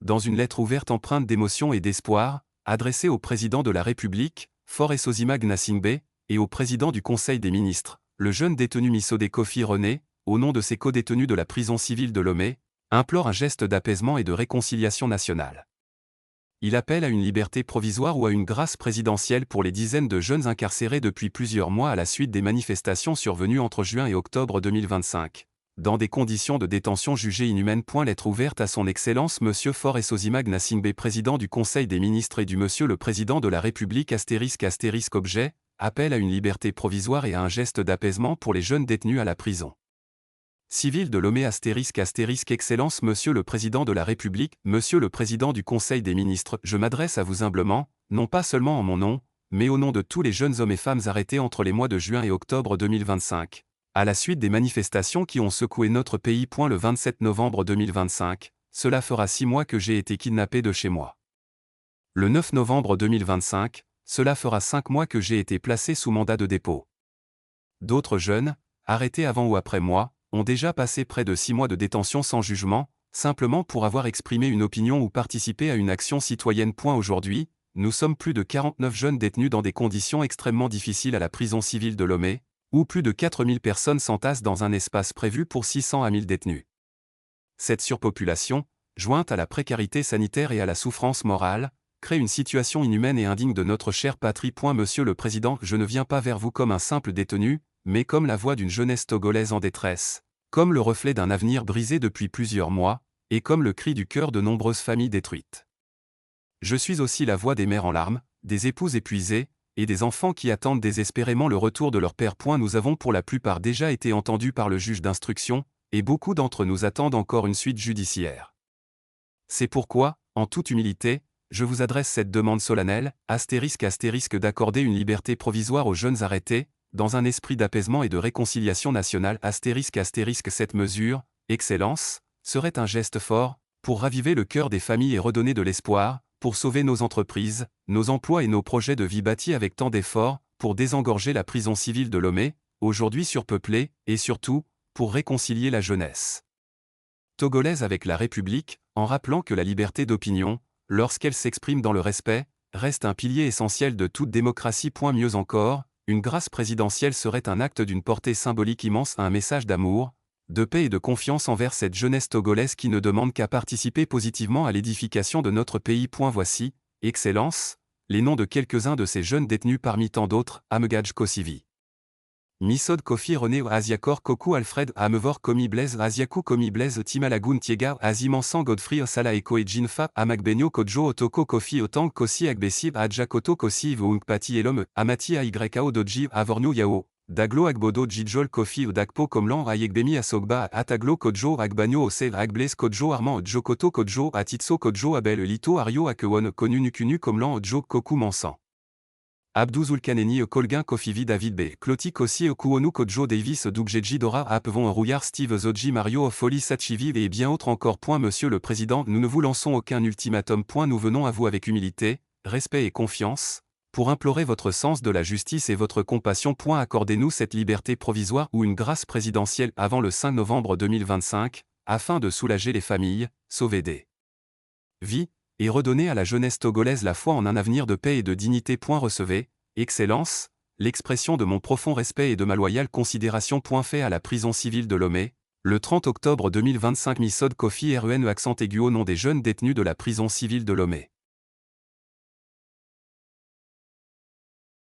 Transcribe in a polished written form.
dans une lettre ouverte empreinte d'émotion et d'espoir, adressée au président de la République, Faure Essozimag Gnassingbé, et au président du Conseil des ministres, le jeune détenu Missodé Kofi René, au nom de ses co-détenus de la prison civile de Lomé, implore un geste d'apaisement et de réconciliation nationale. Il appelle à une liberté provisoire ou à une grâce présidentielle pour les dizaines de jeunes incarcérés depuis plusieurs mois à la suite des manifestations survenues entre juin et octobre 2025. Dans des conditions de détention jugées inhumaines. Lettre ouverte à son Excellence Monsieur Faure Essozimag Gnassingbé, président du Conseil des ministres et du Monsieur le Président de la République *** objet, appel à une liberté provisoire et à un geste d'apaisement pour les jeunes détenus à la prison civile de Lomé *** Excellence Monsieur le Président de la République, Monsieur le Président du Conseil des ministres, je m'adresse à vous humblement, non pas seulement en mon nom, mais au nom de tous les jeunes hommes et femmes arrêtés entre les mois de juin et octobre 2025. À la suite des manifestations qui ont secoué notre pays. Le 27 novembre 2025, cela fera 6 mois que j'ai été kidnappé de chez moi. Le 9 novembre 2025, cela fera 5 mois que j'ai été placé sous mandat de dépôt. D'autres jeunes, arrêtés avant ou après moi, ont déjà passé près de 6 mois de détention sans jugement, simplement pour avoir exprimé une opinion ou participé à une action citoyenne. Aujourd'hui, nous sommes plus de 49 jeunes détenus dans des conditions extrêmement difficiles à la prison civile de Lomé, où plus de 4000 personnes s'entassent dans un espace prévu pour 600 à 1000 détenus. Cette surpopulation, jointe à la précarité sanitaire et à la souffrance morale, crée une situation inhumaine et indigne de notre chère patrie. Monsieur le Président, je ne viens pas vers vous comme un simple détenu, mais comme la voix d'une jeunesse togolaise en détresse, comme le reflet d'un avenir brisé depuis plusieurs mois, et comme le cri du cœur de nombreuses familles détruites. Je suis aussi la voix des mères en larmes, des épouses épuisées, et des enfants qui attendent désespérément le retour de leur père. Nous avons pour la plupart déjà été entendus par le juge d'instruction, et beaucoup d'entre nous attendent encore une suite judiciaire. C'est pourquoi, en toute humilité, je vous adresse cette demande solennelle, *** d'accorder une liberté provisoire aux jeunes arrêtés, dans un esprit d'apaisement et de réconciliation nationale. *** Cette mesure, Excellence, serait un geste fort, pour raviver le cœur des familles et redonner de l'espoir, pour sauver nos entreprises, nos emplois et nos projets de vie bâtis avec tant d'efforts, pour désengorger la prison civile de Lomé, aujourd'hui surpeuplée, et surtout, pour réconcilier la jeunesse togolaise avec la République, en rappelant que la liberté d'opinion, lorsqu'elle s'exprime dans le respect, reste un pilier essentiel de toute démocratie. Mieux encore, une grâce présidentielle serait un acte d'une portée symbolique immense, un message d'amour, de paix et de confiance envers cette jeunesse togolaise qui ne demande qu'à participer positivement à l'édification de notre pays. Voici, Excellence, les noms de quelques-uns de ces jeunes détenus parmi tant d'autres: Amegaj Kosivi, Missod Kofi René Aziakor Koku Alfred Amevor Komi Blaise Aziakou Komi Blaise Timalagoun Tiega Azimansan Godfrey Osala Eko et Jinfa Amagbenyo Kodjo Otoko Kofi Otang Kosi Agbesib Adjakoto Kosi Voungpati Elom Amati Ayao Doji Avornu Yao Daglo Agbodo Jijol Kofi Odakpo Komlan Ayegbemi Asogba Ataglo Kodjo Agbanyo Ose Agbles Kodjo Armand Jokoto Kodjo Atitso Kodjo Abel Lito Ario Akewon Konu Nukunu Komlan Odjo Koku Mansan Abdou Zulkaneni Kolguin Kofivi David B. Cloti Kosi Okuonu Kodjo Davis Dugjeji Dora Apevon Rouillard Steve Zoji Mario Foli Sachivi et bien autres encore. Monsieur le Président, nous ne vous lançons aucun ultimatum. Nous venons à vous avec humilité, respect et confiance, pour implorer votre sens de la justice et votre compassion. Accordez-nous cette liberté provisoire ou une grâce présidentielle avant le 5 novembre 2025, afin de soulager les familles, sauver des vies, et redonner à la jeunesse togolaise la foi en un avenir de paix et de dignité. Recevez, Excellence, l'expression de mon profond respect et de ma loyale considération. Fait à la prison civile de Lomé, le 30 octobre 2025. Missod Kofi REN accent aigu au nom des jeunes détenus de la prison civile de Lomé.